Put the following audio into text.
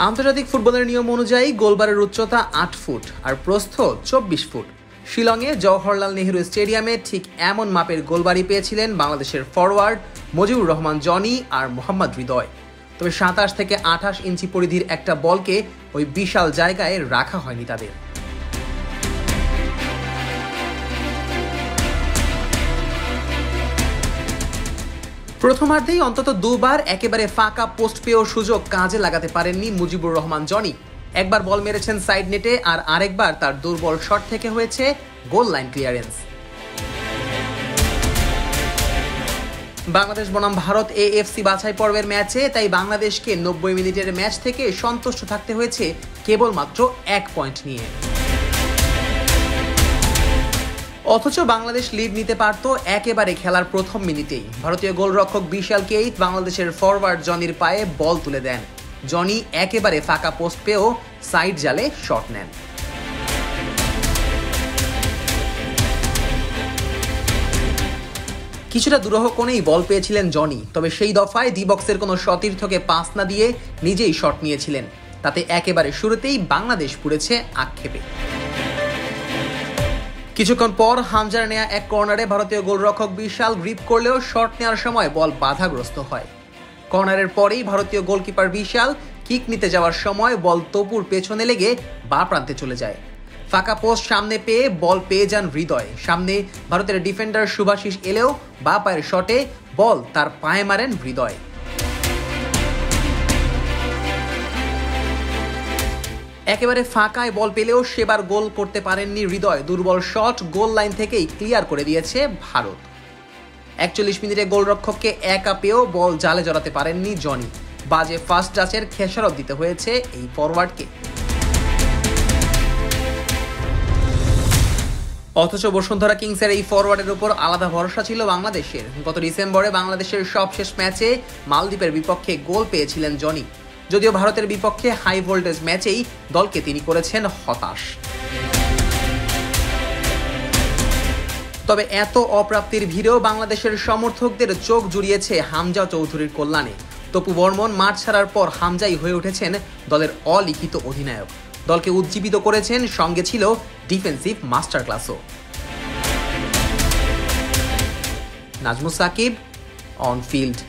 আন্তর্জাতিক ফুটবলের নিয়ম অনুযায়ী গোলবারের উচ্চতা 8 ফুট আর প্রস্থ 24 ফুট। শিলংয়ে জওহরলাল নেহরু স্টেডিয়ামে ঠিক এমন মাপের গোলবাড়ি পেয়েছিলেন বাংলাদেশের ফরওয়ার্ড মুজিবুর রহমান জনি আর মোহাম্মদ হৃদয়। তবে 27 থেকে 28 ইঞ্চি পরিধির একটা বলকে ওই বিশাল জায়গায় রাখা হয়নি তাদের। প্রথমার্ধেই অন্তত দুবার একেবারে ফাঁকা পোস্ট পেয়েও সুযোগ কাজে লাগাতে পারেননি মুজিবুর রহমান জনি। একবার বল মেরেছেন সাইড নেটে আর আরেকবার তার দুর্বল শট থেকে হয়েছে গোল লাইন ক্লিয়ারেন্স। বাংলাদেশ বনাম ভারত AFC বাছাই পর্বের ম্যাচে তাই বাংলাদেশকে 90 মিনিটের ম্যাচ থেকে সন্তুষ্ট থাকতে হয়েছে কেবলমাত্র 1 পয়েন্ট নিয়ে। অথচ বাংলাদেশ লিড নিতে পারত একেবারে খেলার প্রথম মিনিটেই। ভারতীয় গোলরক্ষক বিশাল কেইত বাংলাদেশের ফরওয়ার্ড জনির পায়ে বল তুলে দেন। জনি একেবারে ফাঁকা পোস্ট পেয়েও সাইড জালে শট নেন। কিছুটা দুরূহ কোণেই বল পেয়েছিলেন জনি, তবে সেই দফায় ডি বক্সের কোনো সতীর্থকে পাস না দিয়ে নিজেই শট নিয়েছিলেন। তাতে একেবারে শুরুতেই বাংলাদেশ পুড়েছে আক্ষেপে। কিছুক্ষণ পর হামজার নেয়া এক কর্নারে ভারতীয় গোলরক্ষক বিশাল গ্রিপ করলেও শট নেওয়ার সময় বল বাধাগ্রস্ত হয়। কর্নারের পরেই ভারতীয় গোলকিপার বিশাল কিক নিতে যাওয়ার সময় বল তপুর পেছনে লেগে বাঁ প্রান্তে চলে যায়। ফাঁকা পোস্ট সামনে পেয়ে বল পেয়ে যান হৃদয়। সামনে ভারতের ডিফেন্ডার শুভাশিস এলেও বাঁ পায়ের শটে বল তার পায়ে মারেন হৃদয়। একেবারে ফাঁকায় বল পেলেও সেবার গোল করতে পারেননি হৃদয়। দুর্বল শট গোল লাইন থেকেই ক্লিয়ার করে দিয়েছে ভারত। 41 মিনিটে গোলরক্ষককে একা পেয়েও বল জালে জড়াতে পারেননি জনি। বাজে ফার্স্ট টাচের খেসারত দিতে হয়েছে এই ফরওয়ার্ডকে। অথচ বসুন্ধরা কিংসের এই ফরওয়ার্ডের উপর আলাদা ভরসা ছিল বাংলাদেশের। গত ডিসেম্বরে বাংলাদেশের সবশেষ ম্যাচে মালদ্বীপের বিপক্ষে গোল পেয়েছিলেন জনি। যদিও ভারতের বিপক্ষে হাই ভোল্টেজ ম্যাচেই দলকে তিনি করেছেন হতাশ। তবে এত অপ্রাপ্তির ভিড়েও বাংলাদেশের সমর্থকদের চোখ জুড়িয়েছে হামজা চৌধুরীর কল্যাণে। তপু বর্মন মাঠ ছাড়ার পর হামজাই হয়ে উঠেছেন দলের অলিখিত অধিনায়ক। দলকে উজ্জীবিত করেছেন, সঙ্গে ছিল ডিফেন্সিভ মাস্টার ক্লাসও। Nazmus Sakib, on field.